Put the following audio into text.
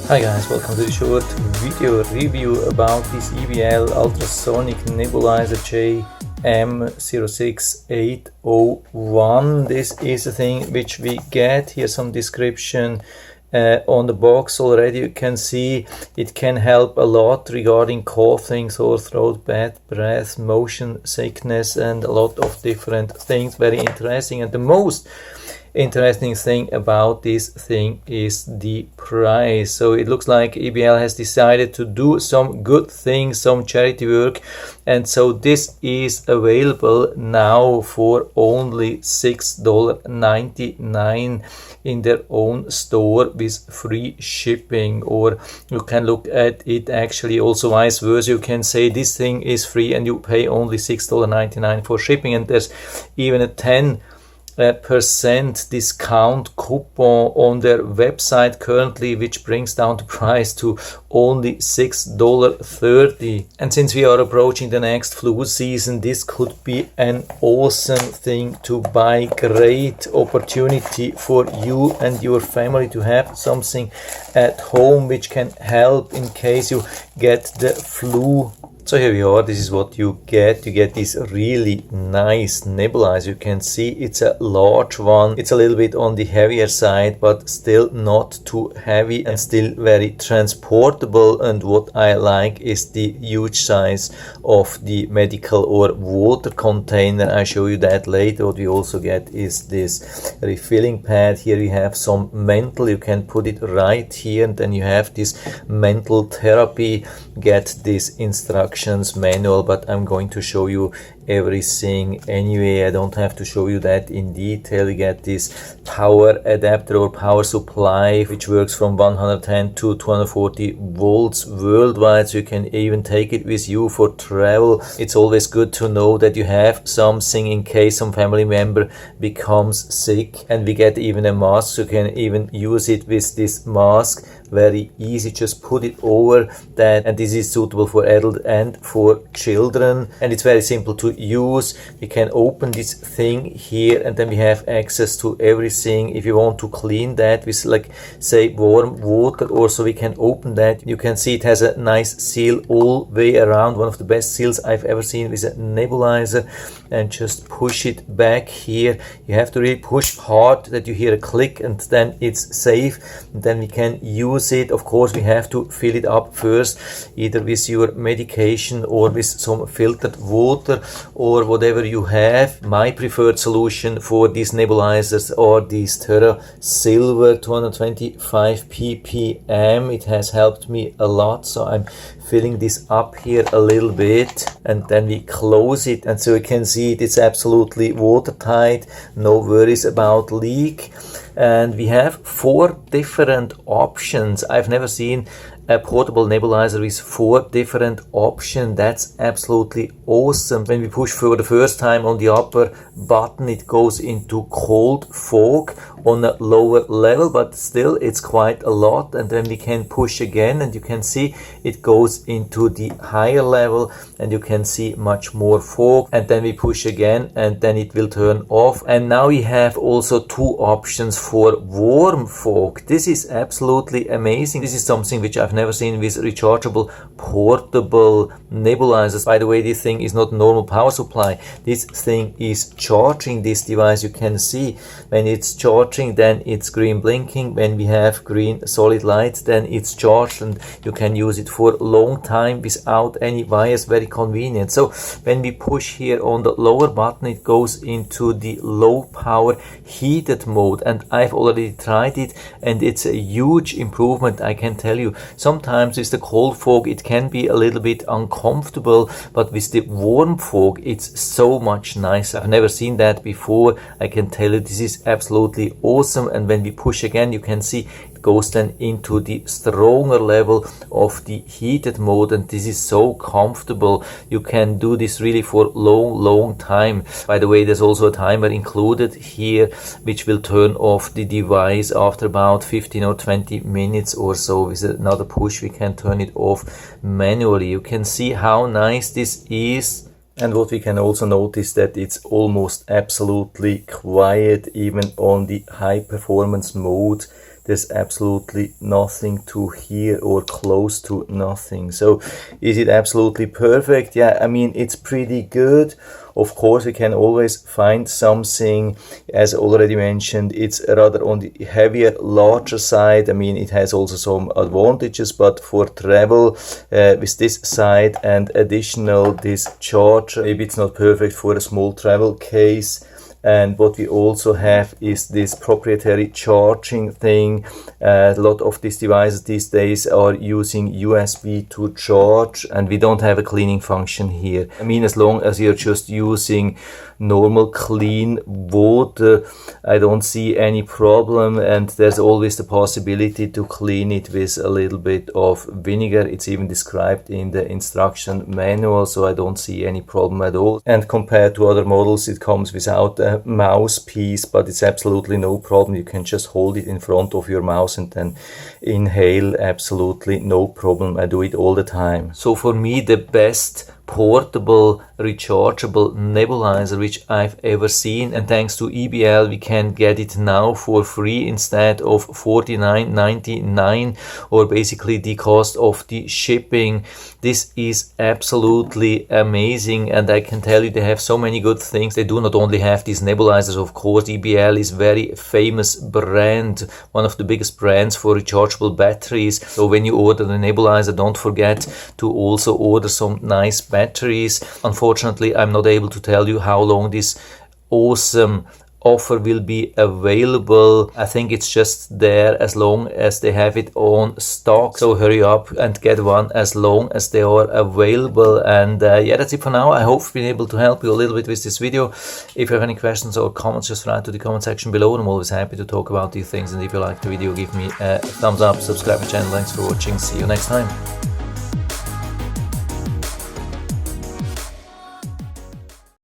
Hi guys, welcome to the short video review about this EBL ultrasonic nebulizer JM06801. This is a thing which we get here, some description on the box already. You can see it can help a lot regarding coughing, sore throat, bad breath, motion sickness, and a lot of different things. Very interesting. And the most interesting thing about this thing is the price. So it looks like EBL has decided to do some good things, some charity work, and so this is available now for only $6.99 in their own store with free shipping. Or you can look at it actually also vice versa. You can say this thing is free and you pay only $6.99 for shipping, and there's even a 10% discount coupon on their website currently, which brings down the price to only $6.30. And since we are approaching the next flu season, this could be an awesome thing to buy. Great opportunity for you and your family to have something at home which can help in case you get the flu. So here we are, this is what you get. You get this really nice nebulizer. You can see it's a large one. It's a little bit on the heavier side, but still not too heavy and still very transportable. And what I like is the huge size of the medical or water container. I show you that later. What we also get is this refilling pad. Here we have some mental. You can put it right here, and then you have this mental therapy. Get this instruction manual, but I'm going to show you everything anyway. I don't have to show you that in detail. You get this power adapter or power supply which works from 110 to 240 volts worldwide, so you can even take it with you for travel. It's always good to know that you have something in case some family member becomes sick. And we get even a mask, so you can even use it with this mask. Very easy, just put it over that, and this is suitable for adult and for children, and it's very simple to use. We can open this thing here, and then we have access to everything. If you want to clean that with, like, say, warm water, also we can open that. You can see it has a nice seal all the way around, one of the best seals I've ever seen with a nebulizer. And just push it back here. You have to really push hard that you hear a click, and then it's safe, and then we can use it. Of course, we have to fill it up first, either with your medication or with some filtered water or whatever you have. My preferred solution for these nebulizers are these Terra Silver 225 ppm. It has helped me a lot, so I'm filling this up here a little bit, and then we close it, and so you can see it's absolutely watertight, no worries about leak. And we have 4 different options. I've never seen a portable nebulizer with 4 different options. That's absolutely awesome. When we push for the first time on the upper button, it goes into cold fog on a lower level, but still it's quite a lot. And then we can push again, and you can see it goes into the higher level, and you can see much more fog. And then we push again, and then it will turn off. And now we have also 2 options for warm fog. This is absolutely amazing. This is something which I've never seen with rechargeable portable nebulizers. By the way, this thing is not normal power supply. This thing is charging this device. You can see when it's charging, then it's green blinking. When we have green solid light, then it's charged, and you can use it for a long time without any wires. Very convenient. So when we push here on the lower button, it goes into the low power heated mode, and I've already tried it, and it's a huge improvement, I can tell you. Sometimes with the cold fog it can be a little bit uncomfortable, but with the warm fog it's so much nicer. I've never seen that before. I can tell you this is absolutely awesome. And when we push again, you can see it goes then into the stronger level of the heated mode, and this is so comfortable. You can do this really for long time. By the way, there's also a timer included here which will turn off the device after about 15 or 20 minutes or so. With another push we can turn it off manually. You can see how nice this is. And what we can also notice that it's almost absolutely quiet, even on the high performance mode. There's absolutely nothing to hear, or close to nothing. So is it absolutely perfect? Yeah, I mean, it's pretty good. Of course, we can always find something. As already mentioned, it's rather on the heavier, larger side. I mean, it has also some advantages, but for travel with this side and additional this charger, maybe it's not perfect for a small travel case. And what we also have is this proprietary charging thing. A lot of these devices these days are using USB to charge, and we don't have a cleaning function here. I mean, as long as you're just using normal clean water, I don't see any problem, and there's always the possibility to clean it with a little bit of vinegar. It's even described in the instruction manual, so I don't see any problem at all. And compared to other models, it comes without a mouthpiece, but it's absolutely no problem. You can just hold it in front of your mouth and then inhale, absolutely no problem. I do it all the time. So for me, the best portable rechargeable nebulizer which I've ever seen, and thanks to EBL we can get it now for free instead of $49.99, or basically the cost of the shipping. This is absolutely amazing, and I can tell you they have so many good things. They do not only have these nebulizers, of course. EBL is very famous brand, one of the biggest brands for rechargeable batteries. So when you order the nebulizer, don't forget to also order some nice batteries. Unfortunately, I'm not able to tell you how long this awesome offer will be available. I think it's just there as long as they have it on stock, so hurry up and get one as long as they are available. And yeah, that's it for now. I hope I've been able to help you a little bit with this video. If you have any questions or comments, just write to the comment section below. I'm always happy to talk about these things, and if you like the video, give me a thumbs up, subscribe my channel. Thanks for watching, see you next time.